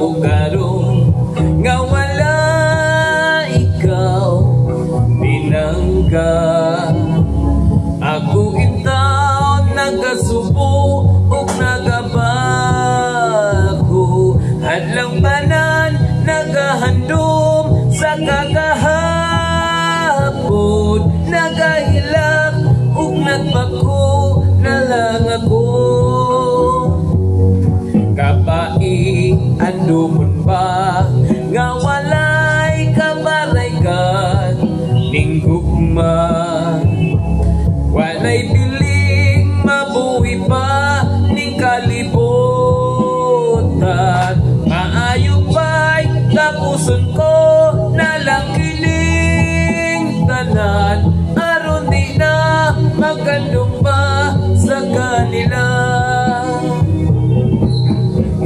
ko karon nga wala ikaw pinangga. Ako intaw nagasubo ug nagabago, hadlang tanan nagahandom sa kakahapon, nagahilak ug nagbako na lang ako. Kapai andumon ba nga walay kabaraygan ning gugma, walay piling mabuhi pa ning kalibutan. Maayo pa'y tapuson ko na lang kining tanan, aron di na magandong pa sa kanila.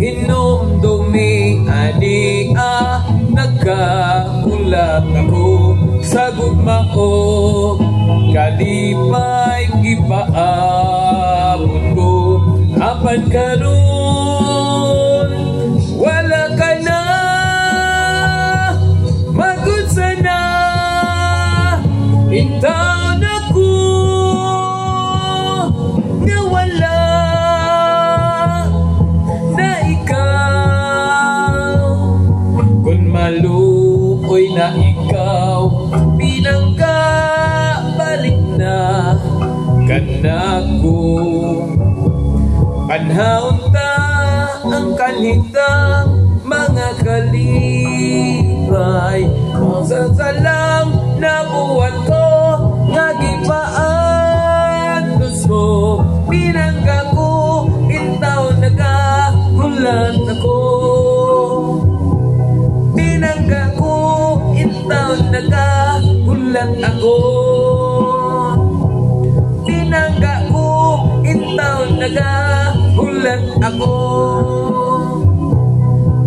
Hinumdumi ani nagkaulap ako sa gugmao, kalipay gipaabot ko apan karon wala ka na, magud sana intaw na ko nga wala na ikaw. Kung maluoy na ikaw pinangga, balik na kanako. Panahon ta ang kanhitang mga kalipay, masasalang na buwan ko nga gipaanos mo. Pinangga ko intaw nagahulat ako, pinangga ko intaw nagahulat ako, pinangga ko intaw nagahulat ako,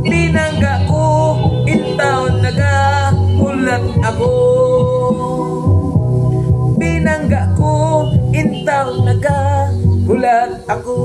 pinangga ko intaw nagahulat ako, pinangga ko intaw nagahulat ako.